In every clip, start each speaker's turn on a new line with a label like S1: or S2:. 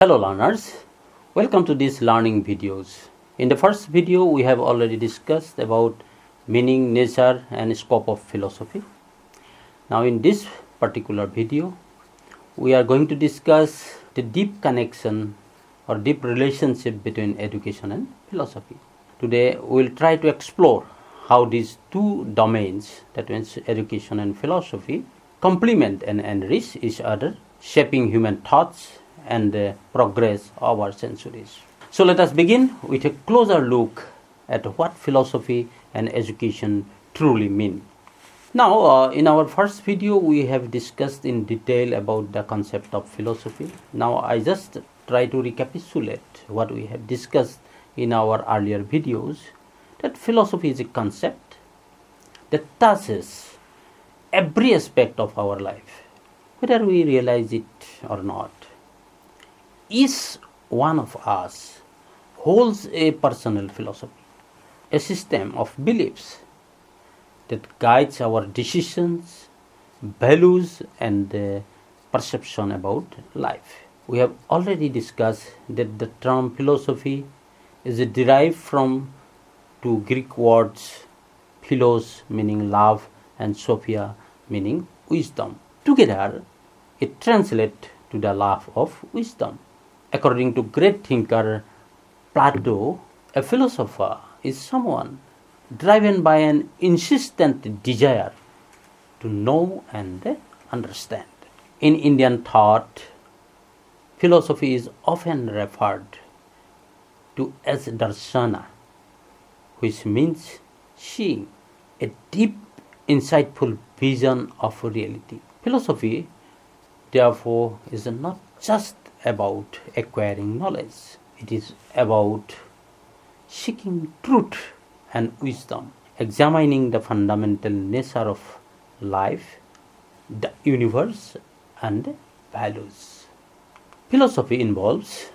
S1: Hello learners, welcome to these learning videos. In the first video we have already discussed about meaning, nature and scope of philosophy. Now in this particular video we are going to discuss the deep connection or deep relationship between education and philosophy. Today we will try to explore how these two domains, that means education and philosophy, complement and enrich each other, shaping human thoughts and the progress of our centuries. So let us begin with a closer look at what philosophy and education truly mean. Now in our first video we have discussed in detail about the concept of philosophy. Now I just try to recapitulate what we have discussed in our earlier videos, that philosophy is a concept that touches every aspect of our life, whether we realize it or not. Each one of us holds a personal philosophy, a system of beliefs that guides our decisions, values and perception about life. We have already discussed that the term philosophy is derived from two Greek words, philos meaning love and sophia meaning wisdom. Together it translates to the love of wisdom. According to great thinker Plato, a philosopher is someone driven by an insistent desire to know and understand. In Indian thought, philosophy is often referred to as darsana, which means seeing, a deep, insightful vision of reality. Philosophy, therefore, is not just about acquiring knowledge. It is about seeking truth and wisdom, examining the fundamental nature of life, the universe and values. Philosophy involves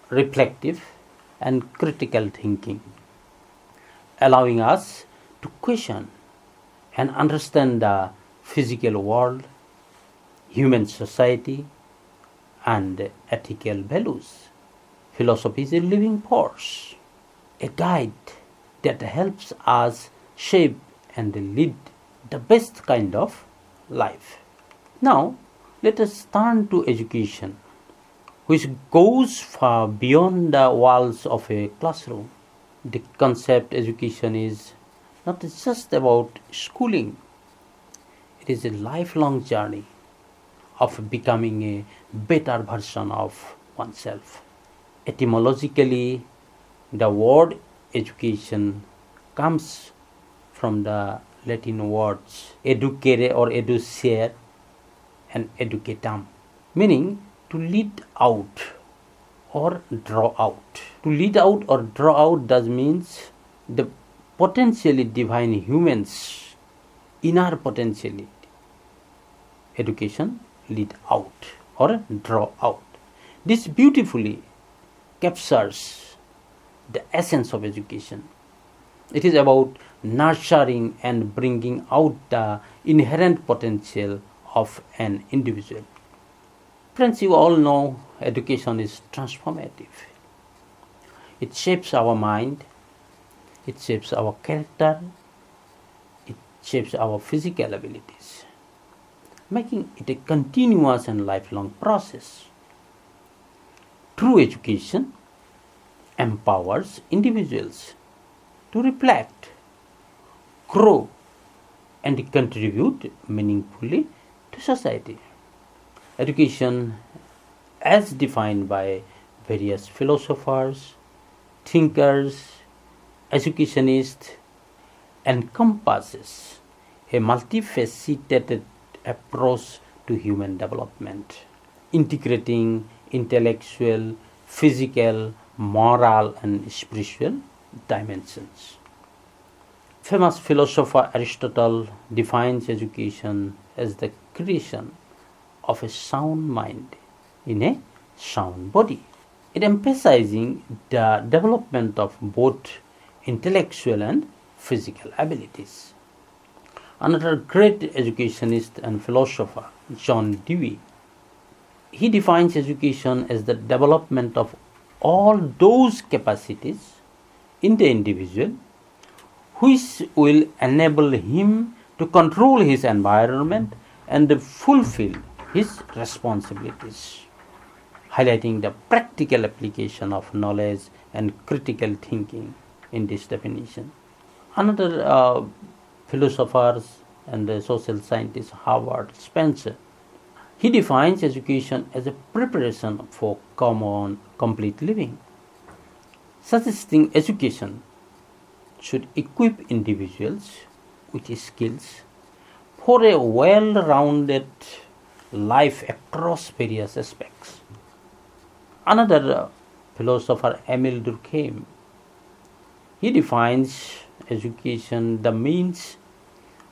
S1: reflective and critical thinking, allowing us to question and understand the physical world, human society and ethical values. Philosophy is a living force, a guide that helps us shape and lead the best kind of life. Now, let us turn to education, which goes far beyond the walls of a classroom. The concept education is not just about schooling. It is a lifelong journey of becoming a better version of oneself. Etymologically, the word education comes from the Latin words educere or educere and educatum, meaning to lead out or draw out. To lead out or draw out does means the potentially divine humans' inner potentiality. Education lead out or draw out. This beautifully captures the essence of education. It is about nurturing and bringing out the inherent potential of an individual. Friends, you all know education is transformative. It shapes our mind, it shapes our character, it shapes our physical abilities, making it a continuous and lifelong process. True education empowers individuals to reflect, grow, and contribute meaningfully to society. Education, as defined by various philosophers, thinkers, educationists, encompasses a multifaceted approach to human development, integrating intellectual, physical, moral and spiritual dimensions. Famous philosopher Aristotle defines education as the creation of a sound mind in a sound body. It emphasizing the development of both intellectual and physical abilities. Another great educationist and philosopher, John Dewey, he defines education as the development of all those capacities in the individual which will enable him to control his environment and fulfill his responsibilities, highlighting the practical application of knowledge and critical thinking in this definition. Another philosopher and social scientist, Howard Spencer, he defines education as a preparation for complete living, suggesting education should equip individuals with skills for a well-rounded life across various aspects. Another philosopher, Emile Durkheim, he defines education the means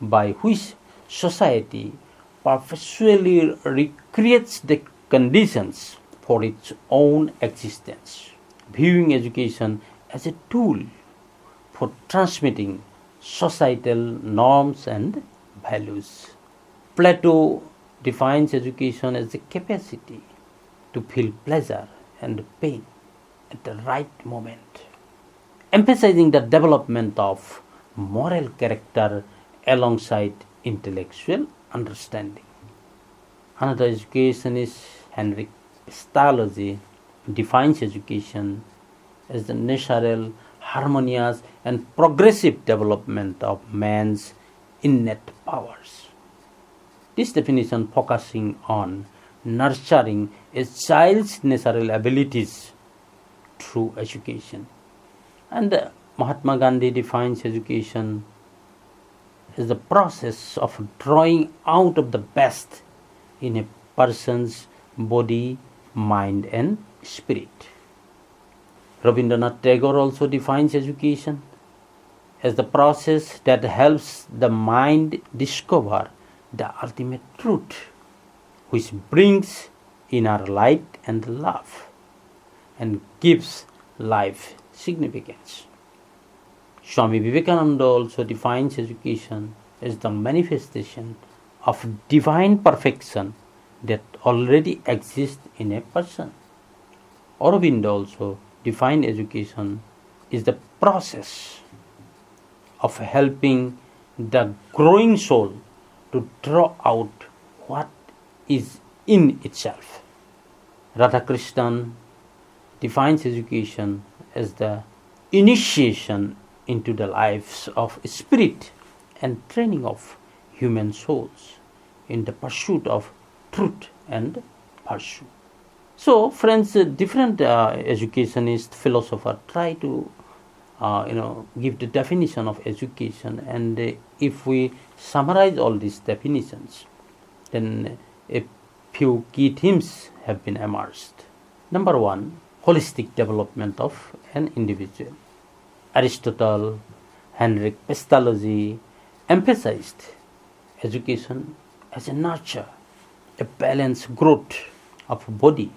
S1: by which society perpetually recreates the conditions for its own existence, viewing education as a tool for transmitting societal norms and values. Plato defines education as the capacity to feel pleasure and pain at the right moment, emphasizing the development of moral character alongside intellectual understanding. Another educationist, Henrik Pestalozzi, defines education as the natural, harmonious, and progressive development of man's innate powers. This definition focusing on nurturing a child's natural abilities through education. And Mahatma Gandhi defines education as the process of drawing out of the best in a person's body, mind, and spirit. Rabindranath Tagore also defines education as the process that helps the mind discover the ultimate truth, which brings inner light and love and gives life significance. Swami Vivekananda also defines education as the manifestation of divine perfection that already exists in a person. Aurobindo also defined education is the process of helping the growing soul to draw out what is in itself. Radhakrishnan defines education as the initiation into the lives of spirit and training of human souls in the pursuit of truth and virtue. So, friends, different educationists, philosophers try to give the definition of education, and if we summarize all these definitions, then a few key themes have been emerged. Number one, holistic development of an individual. Aristotle, Henrik Pestalozzi emphasized education as a nurture, a balanced growth of body,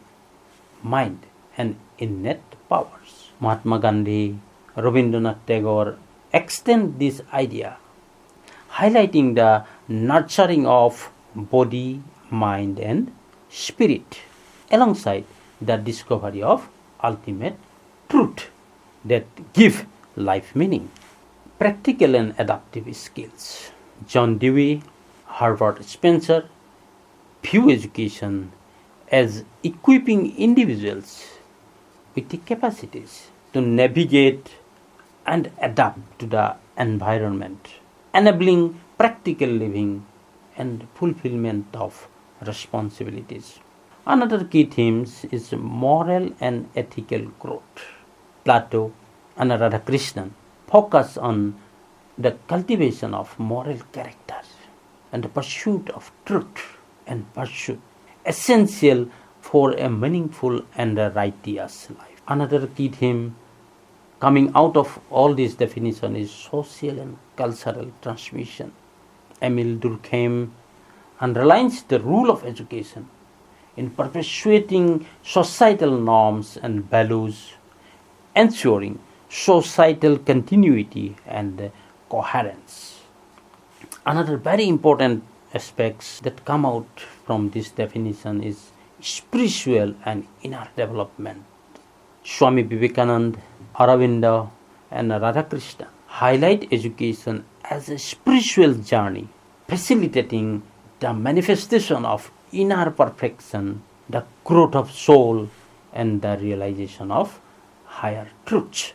S1: mind, and innate powers. Mahatma Gandhi, Rabindranath Tagore extend this idea, highlighting the nurturing of body, mind, and spirit, alongside the discovery of ultimate truth that give life meaning. Practical and adaptive skills. John Dewey, Herbert Spencer view education as equipping individuals with the capacities to navigate and adapt to the environment, enabling practical living and fulfillment of responsibilities. Another key theme is moral and ethical growth. Plato and Radhakrishnan focus on the cultivation of moral character and the pursuit of truth and virtue, essential for a meaningful and a righteous life. Another key theme coming out of all these definitions is social and cultural transmission. Emile Durkheim underlines the role of education in perpetuating societal norms and values, ensuring societal continuity and coherence. Another very important aspects that come out from this definition is spiritual and inner development. Swami Vivekananda, Aravinda, and Radhakrishna highlight education as a spiritual journey, facilitating the manifestation of inner perfection, the growth of soul, and the realization of higher truths.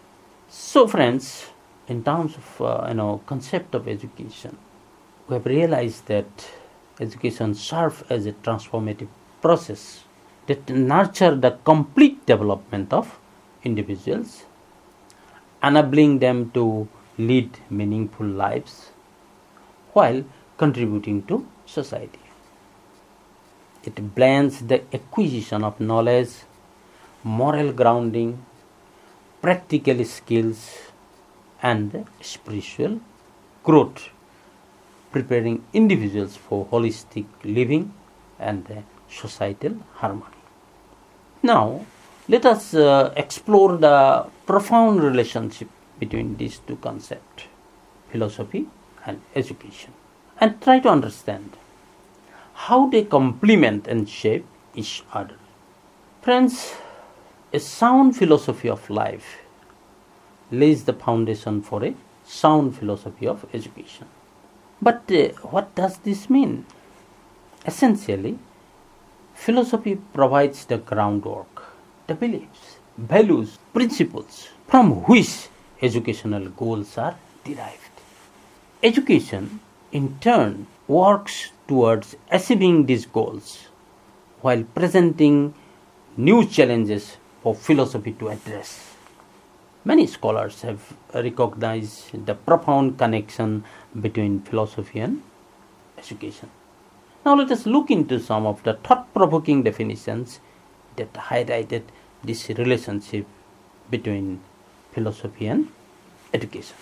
S1: So, friends, in terms of concept of education, we have realized that education serves as a transformative process that nurture the complete development of individuals, enabling them to lead meaningful lives while contributing to society. It blends the acquisition of knowledge, moral grounding, practical skills, and spiritual growth, preparing individuals for holistic living and societal harmony. Now, let us explore the profound relationship between these two concepts, philosophy and education, and try to understand how they complement and shape each other. Friends, a sound philosophy of life lays the foundation for a sound philosophy of education. But what does this mean? Essentially, philosophy provides the groundwork, the beliefs, values, principles from which educational goals are derived. Education, in turn, works towards achieving these goals while presenting new challenges for philosophy to address. Many scholars have recognized the profound connection between philosophy and education. Now let us look into some of the thought-provoking definitions that highlighted this relationship between philosophy and education.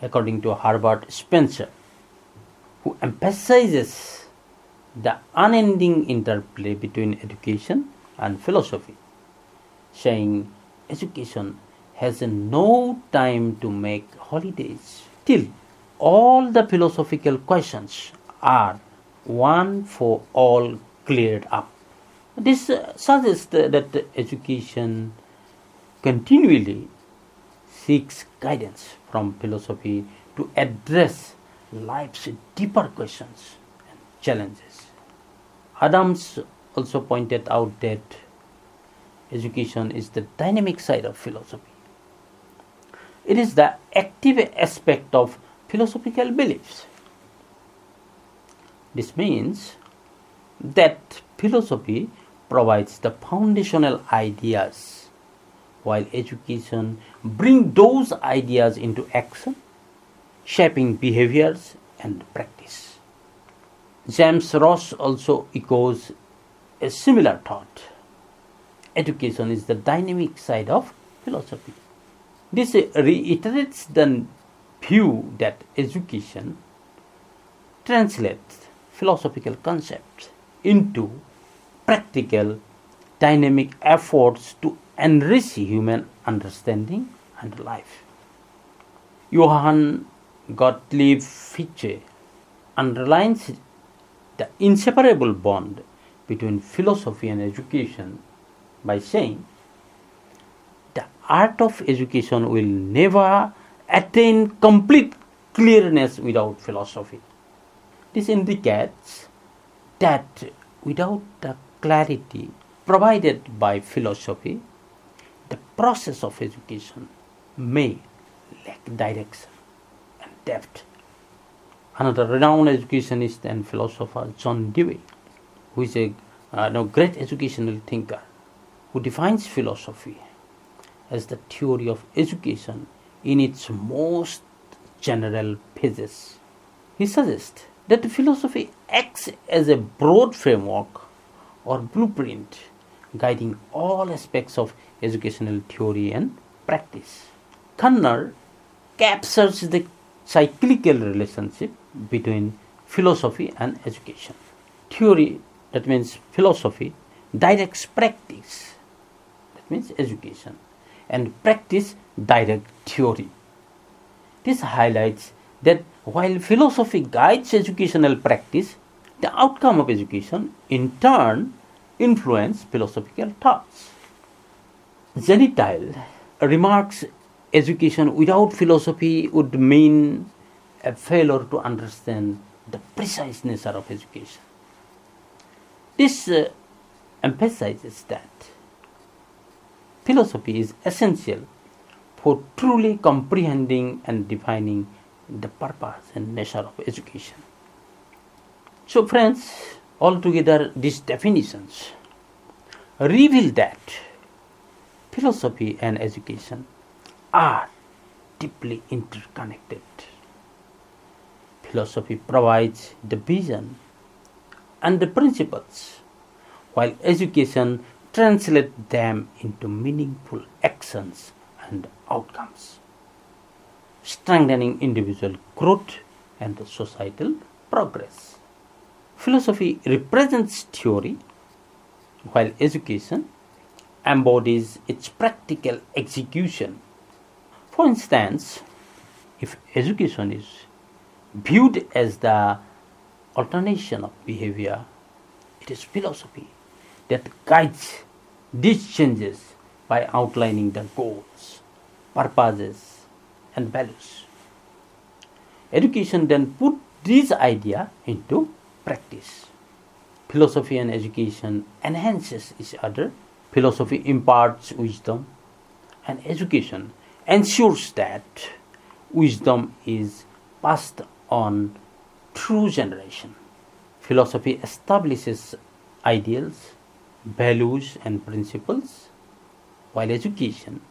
S1: According to Herbert Spencer, who emphasizes the unending interplay between education and philosophy, saying education has no time to make holidays till all the philosophical questions are one for all cleared up. This suggests that education continually seeks guidance from philosophy to address life's deeper questions and challenges. Adams also pointed out that education is the dynamic side of philosophy. It is the active aspect of philosophical beliefs. This means that philosophy provides the foundational ideas, while education brings those ideas into action, shaping behaviors and practice. James Ross also echoes a similar thought. Education is the dynamic side of philosophy. This reiterates the view that education translates philosophical concepts into practical, dynamic efforts to enrich human understanding and life. Johann Gottlieb Fichte underlines the inseparable bond between philosophy and education by saying, the art of education will never attain complete clearness without philosophy. This indicates that without the clarity provided by philosophy, the process of education may lack direction and depth. Another renowned educationist and philosopher, John Dewey, who is a great educational thinker, who defines philosophy as the theory of education in its most general phases. He suggests that philosophy acts as a broad framework or blueprint guiding all aspects of educational theory and practice. Kanner captures the cyclical relationship between philosophy and education. Theory, that means philosophy, directs practice, that means education, and practice direct theory. This highlights that while philosophy guides educational practice, the outcome of education in turn influence philosophical thoughts. Genital remarks education without philosophy would mean a failure to understand the precise nature of education. This emphasizes that philosophy is essential for truly comprehending and defining the purpose and nature of education. So friends, altogether these definitions reveal that philosophy and education are deeply interconnected. Philosophy provides the vision and the principles, while education translates them into meaningful actions and outcomes, strengthening individual growth and societal progress. Philosophy represents theory, while education embodies its practical execution. For instance, if education is viewed as the alternation of behavior, it is philosophy that guides these changes by outlining the goals, purposes, and values. Education then put these ideas into practice. Philosophy and education enhances each other. Philosophy imparts wisdom, and education ensures that wisdom is passed on through generation. Philosophy establishes ideals, values, and principles, while education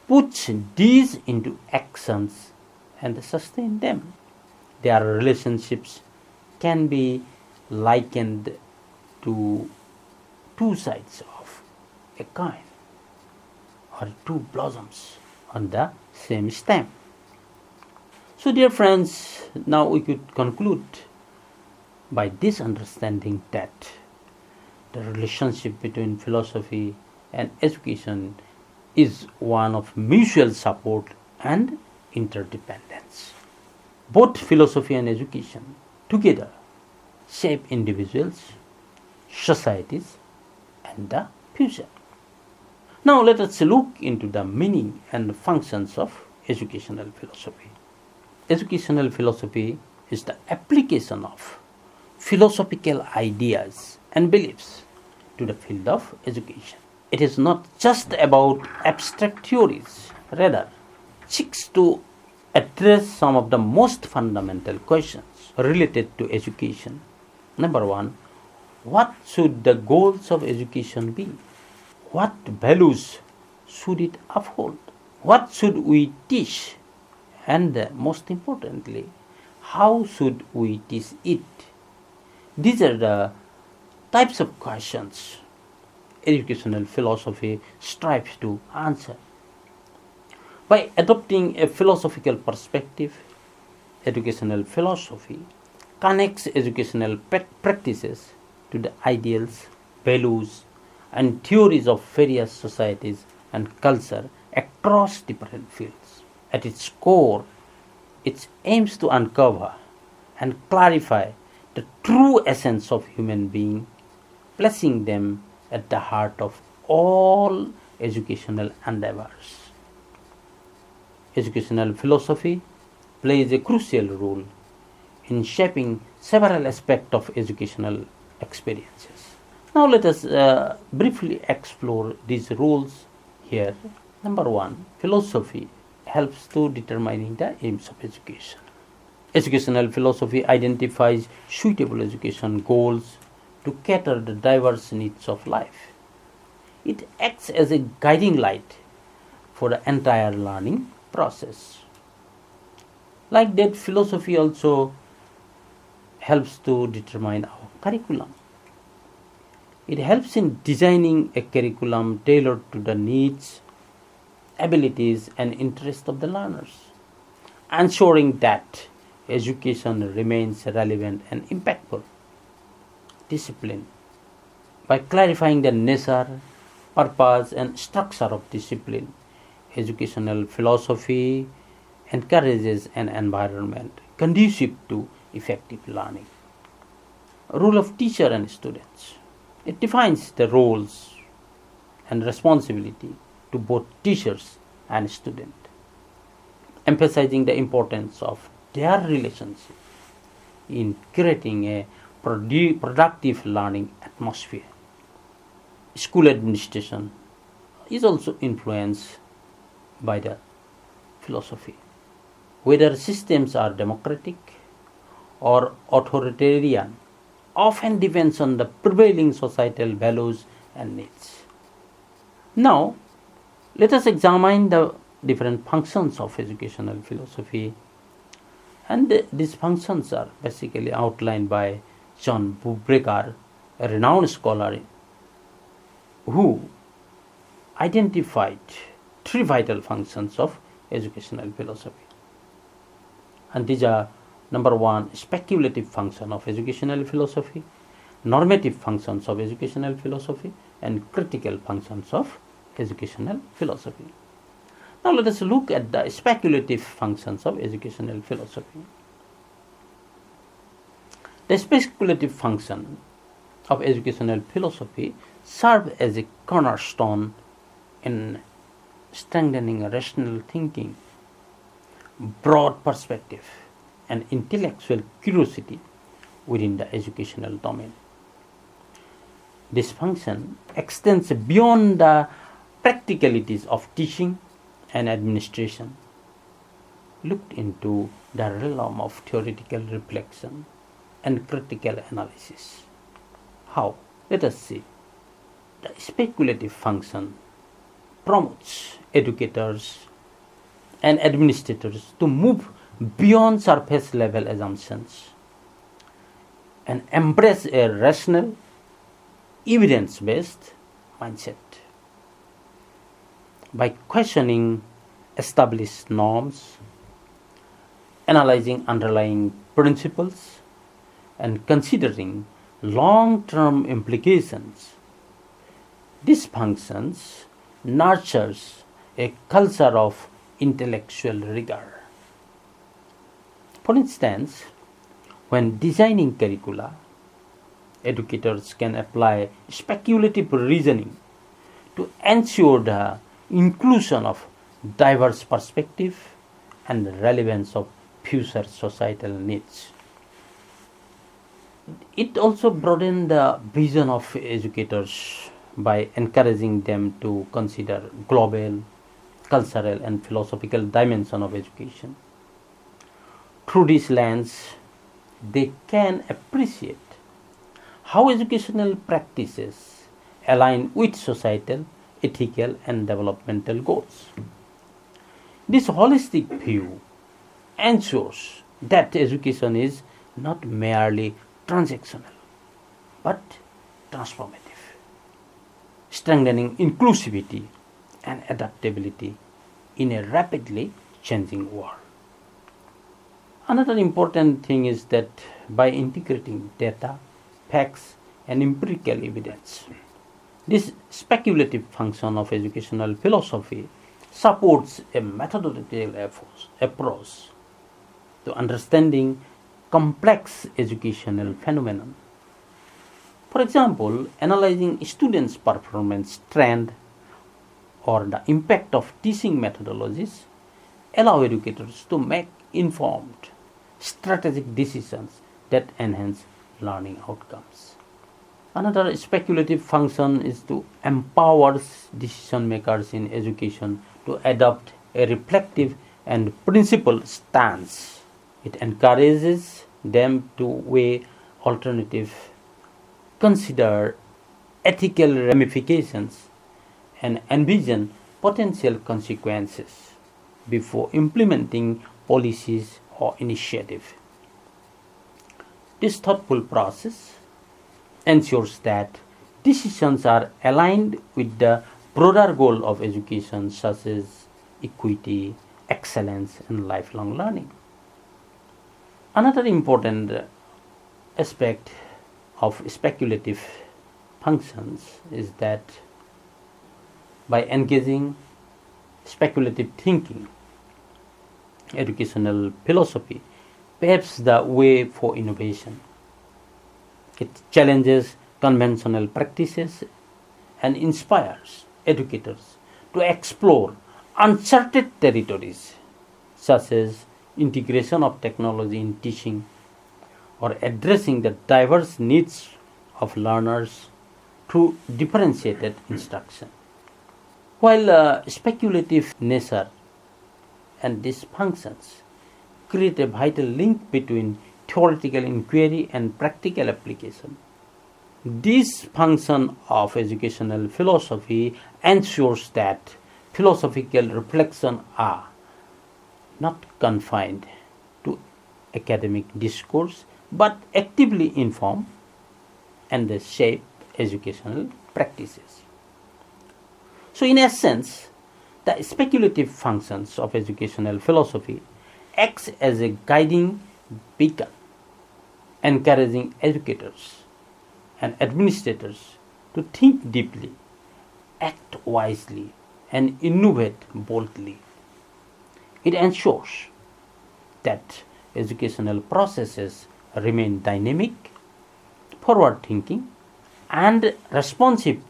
S1: puts these into actions and sustains them. Their relationships can be likened to two sides of a coin or two blossoms on the same stem. So dear friends, now we could conclude by this understanding that the relationship between philosophy and education is one of mutual support and interdependence. Both philosophy and education together shape individuals, societies, and the future. Now let us look into the meaning and functions of educational philosophy. Educational philosophy is the application of philosophical ideas and beliefs to the field of education. It is not just about abstract theories, rather, it seeks to address some of the most fundamental questions related to education. Number one, what should the goals of education be? What values should it uphold? What should we teach? And most importantly, how should we teach it? These are the types of questions educational philosophy strives to answer. By adopting a philosophical perspective, educational philosophy connects educational practices to the ideals, values, and theories of various societies and culture across different fields. At its core, it aims to uncover and clarify the true essence of human being, placing them at the heart of all educational endeavors. Educational philosophy plays a crucial role in shaping several aspects of educational experiences. Now let us briefly explore these roles here. Number one, philosophy helps to determining the aims of education. Educational philosophy identifies suitable education goals to cater the diverse needs of life. It acts as a guiding light for the entire learning process. Like that, philosophy also helps to determine our curriculum. It helps in designing a curriculum tailored to the needs, abilities, and interests of the learners, ensuring that education remains relevant and impactful. Discipline. By clarifying the nature, purpose, and structure of discipline, educational philosophy encourages an environment conducive to effective learning. Role of teacher and students. It defines the roles and responsibility to both teachers and students, emphasizing the importance of their relationship in creating a productive learning atmosphere. School administration is also influenced by the philosophy. Whether systems are democratic or authoritarian often depends on the prevailing societal values and needs. Now, let us examine the different functions of educational philosophy, and these functions are basically outlined by John Bubraker, a renowned scholar who identified three vital functions of educational philosophy. And these are: number one, speculative function of educational philosophy; normative functions of educational philosophy; and critical functions of educational philosophy. Now let us look at the speculative functions of educational philosophy. The speculative function of educational philosophy serve as a cornerstone in strengthening rational thinking, broad perspective, and intellectual curiosity within the educational domain. This function extends beyond the practicalities of teaching and administration, looked into the realm of theoretical reflection and critical analysis. How? Let us see. The speculative function promotes educators and administrators to move beyond surface level assumptions and embrace a rational, evidence-based mindset. By questioning established norms, analyzing underlying principles, and considering long-term implications, these functions nurtures a culture of intellectual rigor. For instance, when designing curricula, educators can apply speculative reasoning to ensure the inclusion of diverse perspective and the relevance of future societal needs. It also broadens the vision of educators by encouraging them to consider global, cultural, and philosophical dimension of education. Through this lens, they can appreciate how educational practices align with societal, ethical, and developmental goals. This holistic view ensures that education is not merely transactional but transformative, strengthening inclusivity and adaptability in a rapidly changing world. Another important thing is that by integrating data, facts, and empirical evidence, this speculative function of educational philosophy supports a methodological approach to understanding complex educational phenomena. For example, analyzing students' performance trend or the impact of teaching methodologies allow educators to make informed, strategic decisions that enhance learning outcomes. Another speculative function is to empower decision makers in education to adopt a reflective and principled stance. It encourages them to weigh alternatives, consider ethical ramifications, and envision potential consequences before implementing policies or initiatives. This thoughtful process ensures that decisions are aligned with the broader goal of education, such as equity, excellence, and lifelong learning. Another important aspect of speculative functions is that by engaging speculative thinking, educational philosophy paves the way for innovation. It challenges conventional practices and inspires educators to explore uncharted territories such as integration of technology in teaching or addressing the diverse needs of learners through differentiated instruction. While speculative nature and these functions create a vital link between theoretical inquiry and practical application, this function of educational philosophy ensures that philosophical reflection are not confined to academic discourse but actively inform and they shape educational practices. So in essence, the speculative functions of educational philosophy acts as a guiding beacon, encouraging educators and administrators to think deeply, act wisely, and innovate boldly. It ensures that educational processes remain dynamic, forward-thinking, and responsive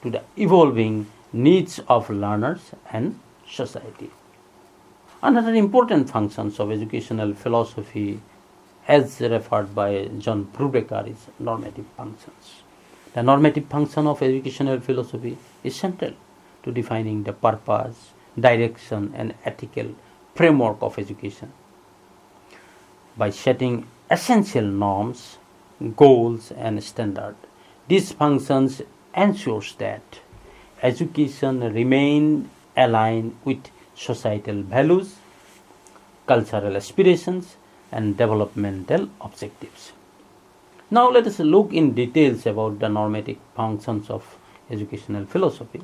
S1: to the evolving needs of learners and society. Another important functions of educational philosophy as referred by John Brubaker is normative functions. The normative function of educational philosophy is central to defining the purpose, direction and ethical framework of education. By setting essential norms, goals and standards, these functions ensures that education remain aligned with societal values, cultural aspirations and developmental objectives. Now let us look in details about the normative functions of educational philosophy.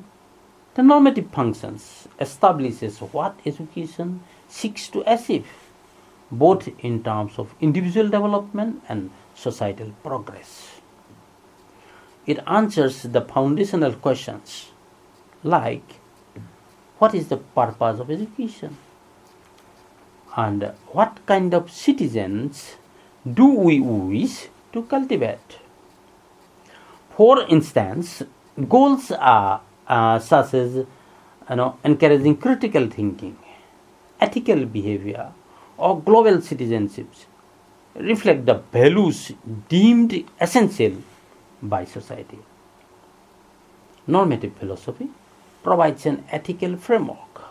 S1: The normative functions establishes what education seeks to achieve, both in terms of individual development and societal progress. It answers the foundational questions like what is the purpose of education and what kind of citizens do we wish to cultivate. For instance, goals are such as encouraging critical thinking, ethical behavior, or global citizenships reflect the values deemed essential by society. Normative philosophy provides an ethical framework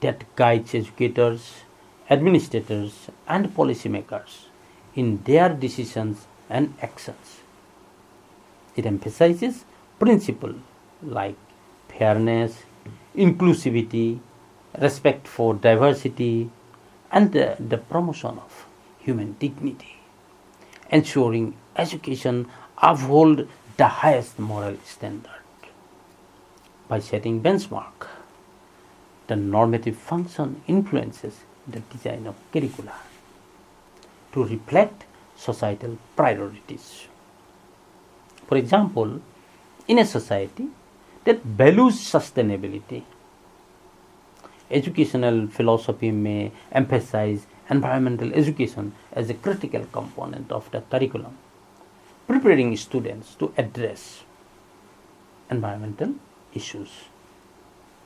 S1: that guides educators, administrators, and policymakers in their decisions and actions. It emphasizes principles like fairness, inclusivity, respect for diversity, and the promotion of human dignity, ensuring education uphold the highest moral standard. By setting benchmark, the normative function influences the design of curricula to reflect societal priorities. For example, in a society that values sustainability, educational philosophy may emphasize environmental education as a critical component of the curriculum, preparing students to address environmental issues.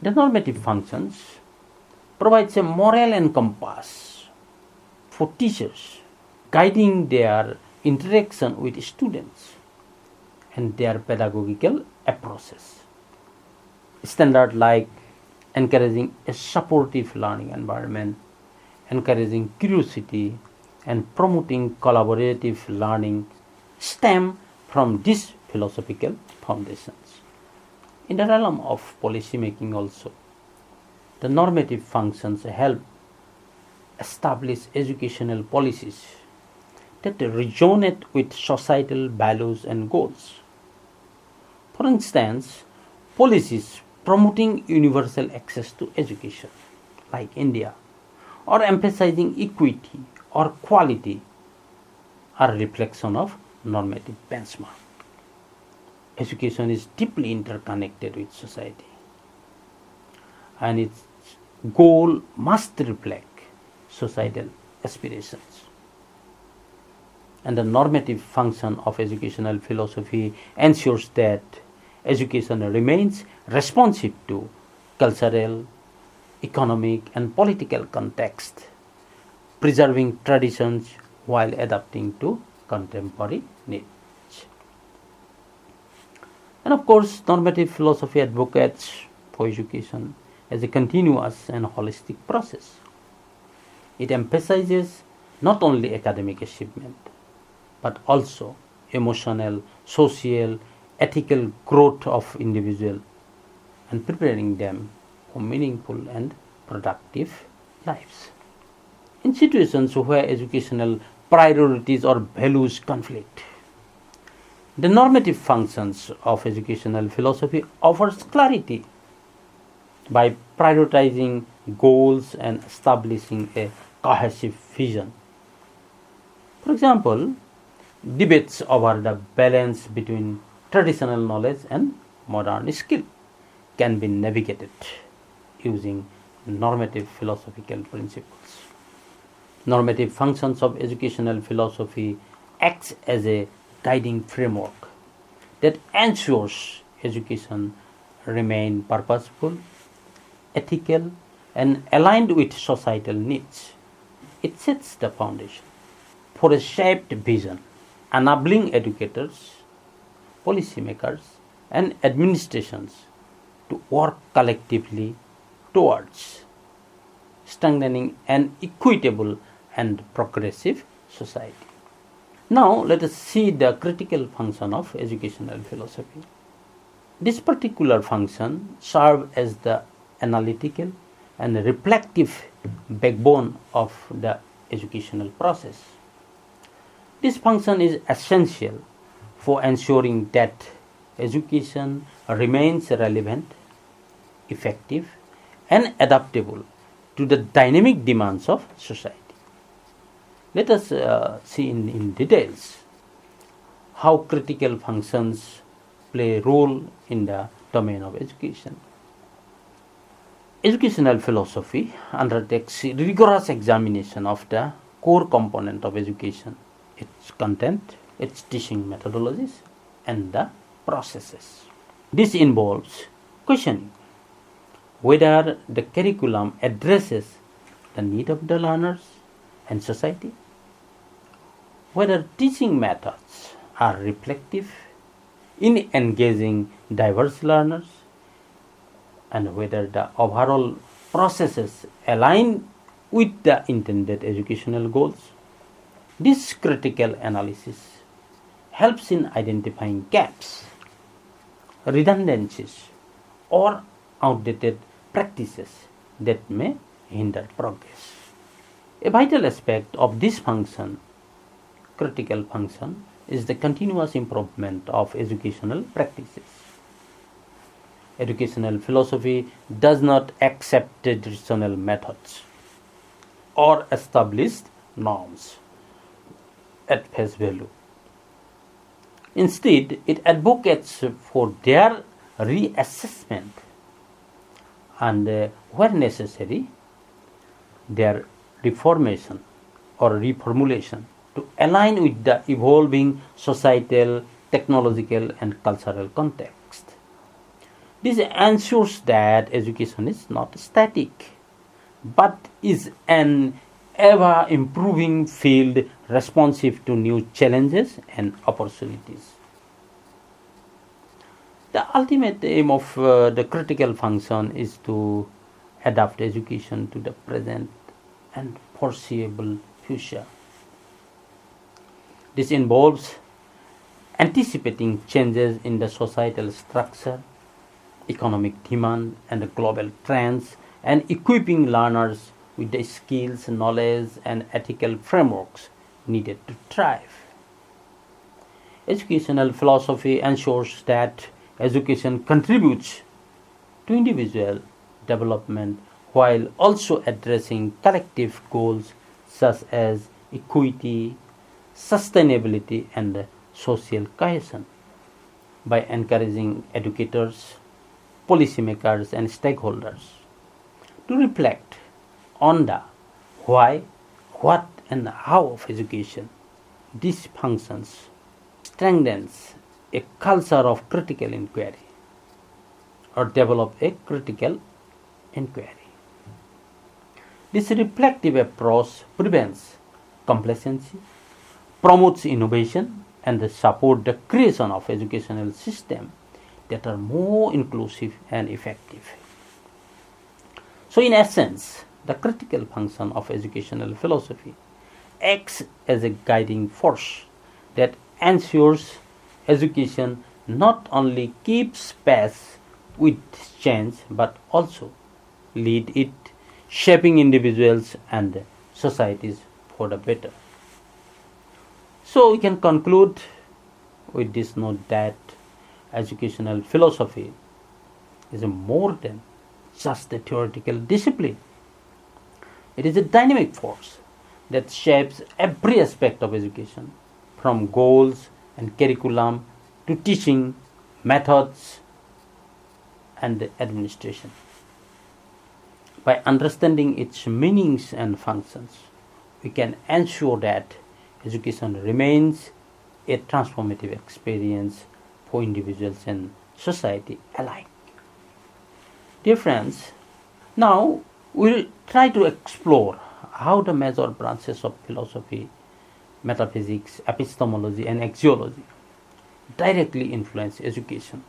S1: The normative functions provides a moral and compass for teachers, guiding their interaction with students and their pedagogical approaches. Standards like encouraging a supportive learning environment, encouraging curiosity, and promoting collaborative learning stem from these philosophical foundations. In the realm of policy making also, the normative functions help establish educational policies that resonate with societal values and goals. For instance, policies promoting universal access to education, like India, or emphasizing equity or quality, are a reflection of normative benchmark. Education is deeply interconnected with society, and its goal must reflect societal aspirations. And the normative function of educational philosophy ensures that education remains responsive to cultural, economic, and political context, preserving traditions while adapting to contemporary needs. And of course, normative philosophy advocates for education as a continuous and holistic process. It emphasizes not only academic achievement, but also emotional, social, ethical growth of individual and preparing them for meaningful and productive lives. In situations where educational priorities or values conflict, the normative functions of educational philosophy offers clarity by prioritizing goals and establishing a cohesive vision. For example, debates over the balance between traditional knowledge and modern skill can be navigated using normative philosophical principles. Normative functions of educational philosophy acts as a guiding framework that ensures education remain purposeful, ethical, and aligned with societal needs. It sets the foundation for a shaped vision, enabling educators, policymakers, and administrations to work collectively towards strengthening an equitable and progressive society. Now, let us see the critical function of educational philosophy. This particular function serves as the analytical and reflective backbone of the educational process. This function is essential for ensuring that education remains relevant, effective, and adaptable to the dynamic demands of society. Let us see in details how critical functions play a role in the domain of education. Educational philosophy undertakes rigorous examination of the core component of education, its content, its teaching methodologies, and the processes. This involves questioning whether the curriculum addresses the need of the learners and society, whether teaching methods are reflective in engaging diverse learners, and whether the overall processes align with the intended educational goals. This critical analysis helps in identifying gaps, redundancies, or outdated practices that may hinder progress. A vital aspect of this critical function, is the continuous improvement of educational practices. Educational philosophy does not accept traditional methods or established norms at face value. Instead, it advocates for their reassessment and, where necessary, their reformation or reformulation to align with the evolving societal, technological, and cultural context. This ensures that education is not static, but is an ever improving field responsive to new challenges and opportunities. The ultimate aim of the critical function is to adapt education to the present and foreseeable future. This involves anticipating changes in the societal structure, economic demand, and the global trends, and equipping learners with the skills, knowledge, and ethical frameworks needed to thrive. Educational philosophy ensures that education contributes to individual development while also addressing collective goals such as equity, sustainability, and social cohesion. By encouraging educators, policymakers, and stakeholders to reflect on the why, what, and how of education, these functions strengthens a culture of critical inquiry or develop a critical inquiry. This reflective approach prevents complacency, promotes innovation, and support the creation of educational systems that are more inclusive and effective. So in essence, the critical function of educational philosophy acts as a guiding force that ensures education not only keeps pace with change but also lead it, shaping individuals and societies for the better. So we can conclude with this note that educational philosophy is more than just a theoretical discipline. It is a dynamic force that shapes every aspect of education, from goals and curriculum to teaching methods and administration. By understanding its meanings and functions, we can ensure that education remains a transformative experience for individuals and society alike. Dear friends, now we'll try to explore how the major branches of philosophy, metaphysics, epistemology, and axiology directly influence education.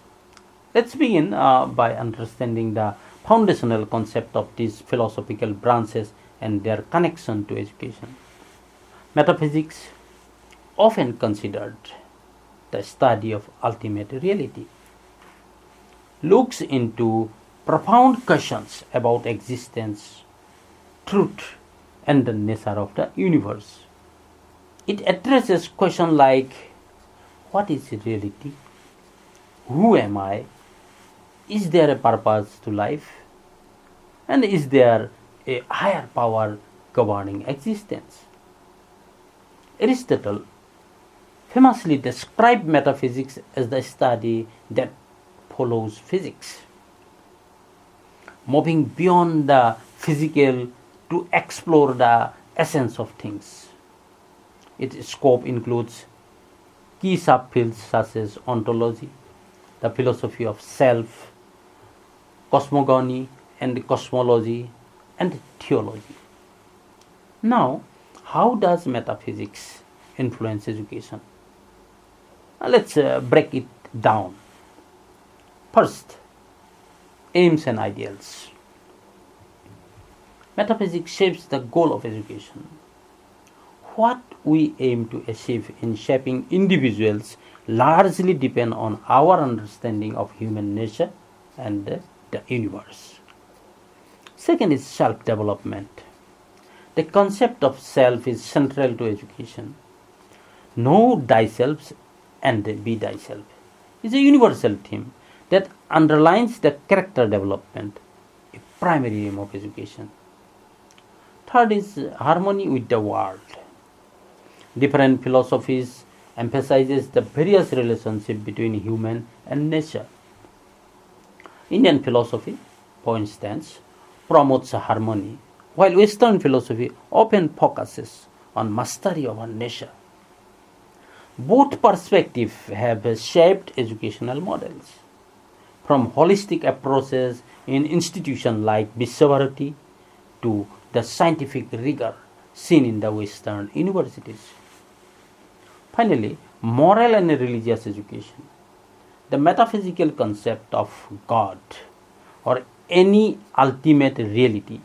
S1: Let's begin by understanding the foundational concept of these philosophical branches and their connection to education. Metaphysics, often considered the study of ultimate reality, looks into profound questions about existence, truth, and the nature of the universe. It addresses questions like, what is reality? Who am I? Is there a purpose to life? And is there a higher power governing existence? Aristotle famously described metaphysics as the study that follows physics, moving beyond the physical to explore the essence of things. Its scope includes key subfields such as ontology, the philosophy of self, cosmogony and cosmology, and theology. Now, how does metaphysics influence education? Let's break it down. First, aims and ideals. Metaphysics shapes the goal of education. What we aim to achieve in shaping individuals largely depend on our understanding of human nature and the universe. Second is self-development. The concept of self is central to education. Know thyself and be thyself is a universal theme that underlines the character development, a primary aim of education. Third is harmony with the world. Different philosophies emphasizes the various relationship between human and nature. Indian philosophy, for instance, promotes harmony, while Western philosophy often focuses on mastery over nature. Both perspectives have shaped educational models, from holistic approaches in institutions like Vishwabharati to the scientific rigor seen in the Western universities. Finally, moral and religious education. The metaphysical concept of God or any ultimate reality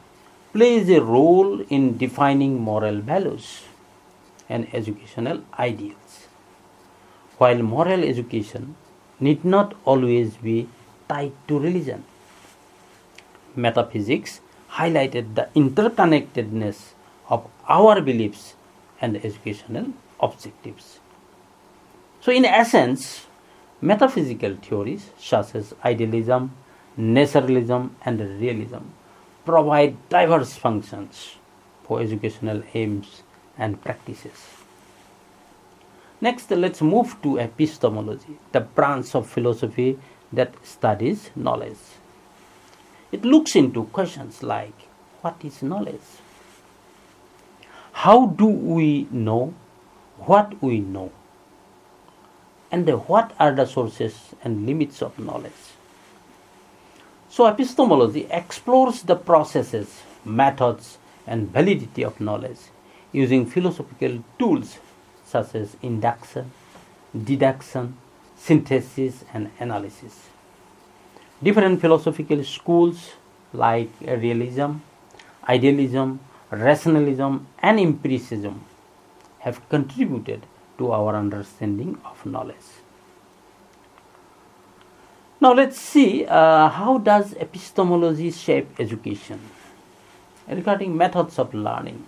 S1: plays a role in defining moral values and educational ideals. While moral education need not always be tied to religion, metaphysics highlighted the interconnectedness of our beliefs and educational objectives. So in essence, metaphysical theories such as idealism, naturalism, and realism provide diverse functions for educational aims and practices. Next, let's move to epistemology, the branch of philosophy that studies knowledge. It looks into questions like, what is knowledge? How do we know what we know, and what are the sources and limits of knowledge. So epistemology explores the processes, methods, and validity of knowledge using philosophical tools such as induction, deduction, synthesis, and analysis. Different philosophical schools like realism, idealism, rationalism, and empiricism have contributed to our understanding of knowledge. Now let's see how does epistemology shape education. Regarding methods of learning,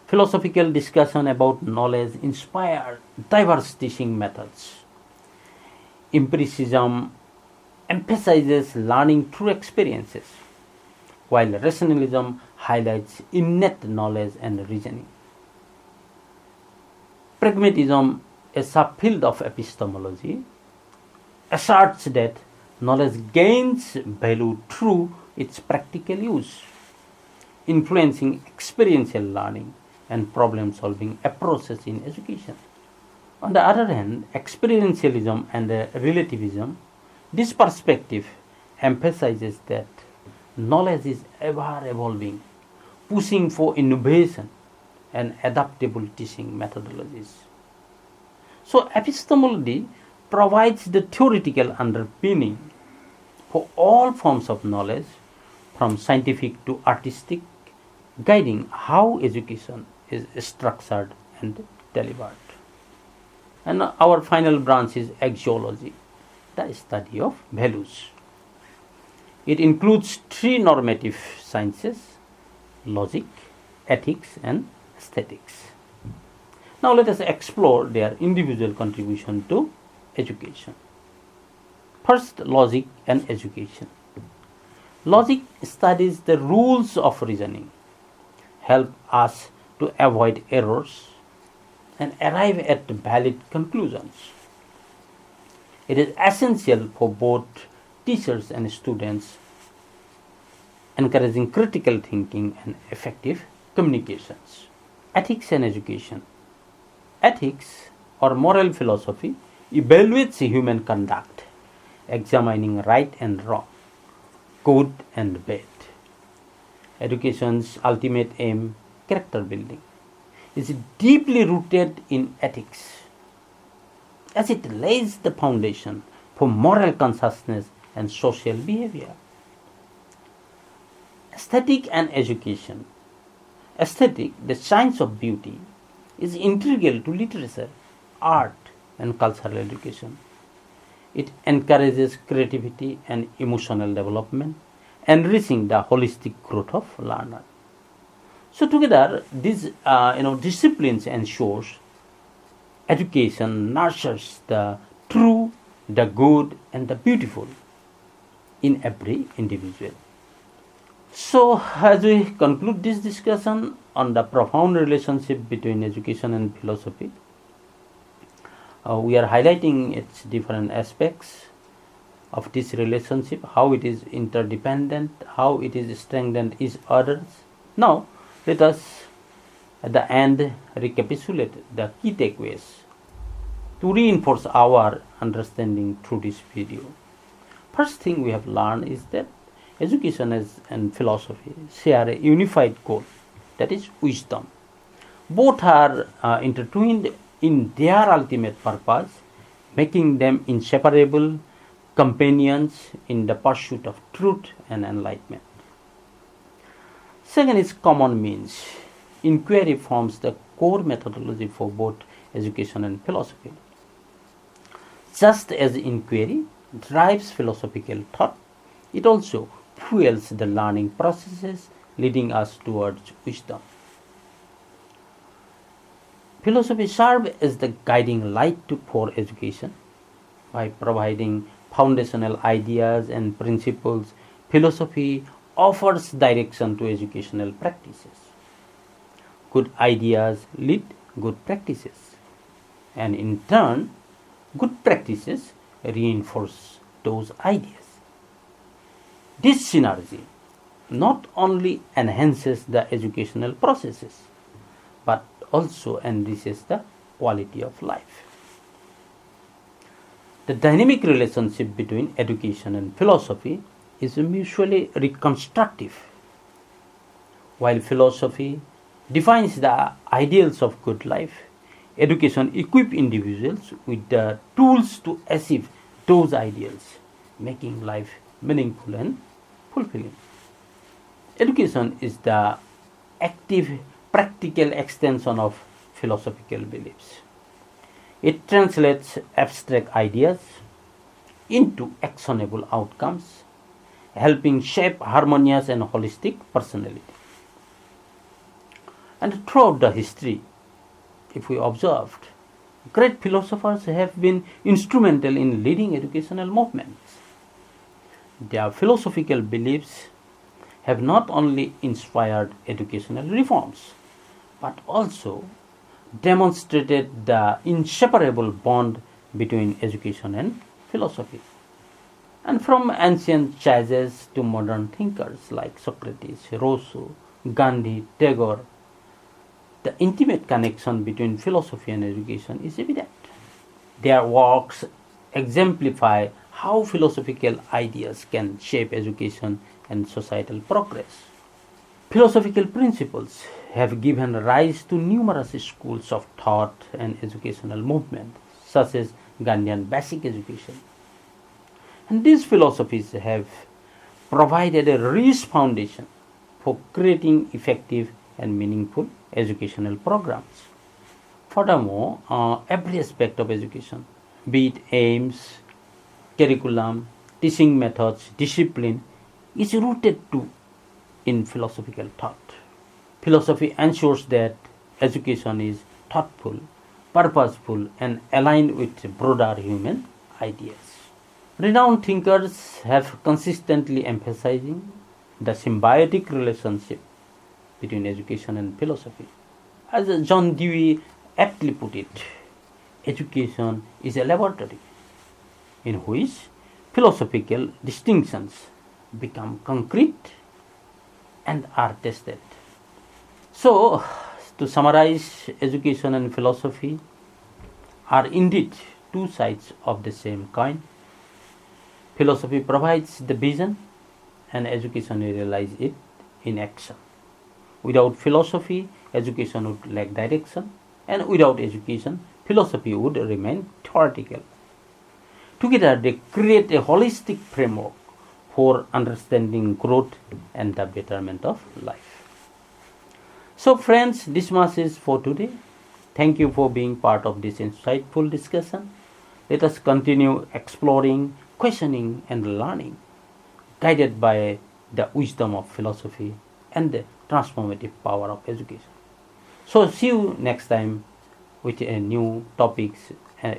S1: philosophical discussion about knowledge inspired diverse teaching methods. Empiricism emphasizes learning through experiences, while rationalism highlights innate knowledge and reasoning. Pragmatism, a subfield of epistemology, asserts that knowledge gains value through its practical use, influencing experiential learning and problem-solving approaches in education. On the other hand, experientialism and relativism, this perspective emphasizes that knowledge is ever evolving, pushing for innovation and adaptable teaching methodologies. So epistemology provides the theoretical underpinning for all forms of knowledge, from scientific to artistic, guiding how education is structured and delivered. And our final branch is axiology, the study of values. It includes three normative sciences: logic, ethics, and aesthetics. Now let us explore their individual contribution to education. First, logic and education. Logic studies the rules of reasoning, help us to avoid errors and arrive at valid conclusions. It is essential for both teachers and students, encouraging critical thinking and effective communications. Ethics and education. Ethics, or moral philosophy, evaluates human conduct, examining right and wrong, good and bad. Education's ultimate aim, character building, is deeply rooted in ethics, as it lays the foundation for moral consciousness and social behavior. Aesthetic and education. Aesthetic, the science of beauty, is integral to literature, art, and cultural education. It encourages creativity and emotional development, enriching the holistic growth of learner. So together, these disciplines ensures education nurtures the true, the good, and the beautiful in every individual. So, as we conclude this discussion on the profound relationship between education and philosophy, we are highlighting its different aspects of this relationship, how it is interdependent, how it is strengthened each others. Now, let us at the end recapitulate the key takeaways to reinforce our understanding through this video. First thing we have learned is that education and philosophy share a unified goal, that is wisdom. Both are intertwined in their ultimate purpose, making them inseparable companions in the pursuit of truth and enlightenment. Second is common means. Inquiry forms the core methodology for both education and philosophy. Just as inquiry drives philosophical thought, it also fuels the learning processes leading us towards wisdom. Philosophy serves as the guiding light for education. By providing foundational ideas and principles, philosophy offers direction to educational practices. Good ideas lead good practices, and in turn, good practices reinforce those ideas. This synergy not only enhances the educational processes, but also enriches the quality of life. The dynamic relationship between education and philosophy is mutually reconstructive. While philosophy defines the ideals of good life, education equips individuals with the tools to achieve those ideals, making life meaningful and fulfilling. Education is the active, practical extension of philosophical beliefs. It translates abstract ideas into actionable outcomes, helping shape harmonious and holistic personality. And throughout the history, if we observed, great philosophers have been instrumental in leading educational movements. Their philosophical beliefs have not only inspired educational reforms, but also demonstrated the inseparable bond between education and philosophy. And from ancient sages to modern thinkers like Socrates, Rousseau, Gandhi, Tagore, the intimate connection between philosophy and education is evident. Their works exemplify how philosophical ideas can shape education and societal progress. Philosophical principles have given rise to numerous schools of thought and educational movements, such as Gandhian basic education. And these philosophies have provided a rich foundation for creating effective and meaningful educational programs. Furthermore, every aspect of education, be it aims, curriculum, teaching methods, discipline, is rooted in philosophical thought. Philosophy ensures that education is thoughtful, purposeful, and aligned with broader human ideas. Renowned thinkers have consistently emphasizing the symbiotic relationship between education and philosophy. As John Dewey aptly put it, education is a laboratory in which philosophical distinctions become concrete and are tested. So, to summarize, education and philosophy are indeed two sides of the same coin. Philosophy provides the vision and education realizes it in action. Without philosophy, education would lack direction, and without education, philosophy would remain theoretical. Together, they create a holistic framework for understanding growth and the betterment of life. So friends, this much is for today. Thank you for being part of this insightful discussion. Let us continue exploring, questioning and learning, guided by the wisdom of philosophy and the transformative power of education. So see you next time with a new topics,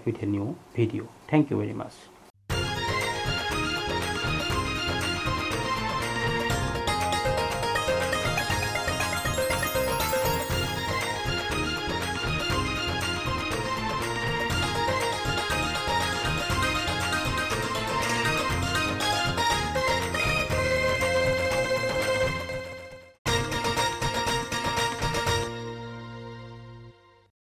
S1: with a new video. Thank you very much.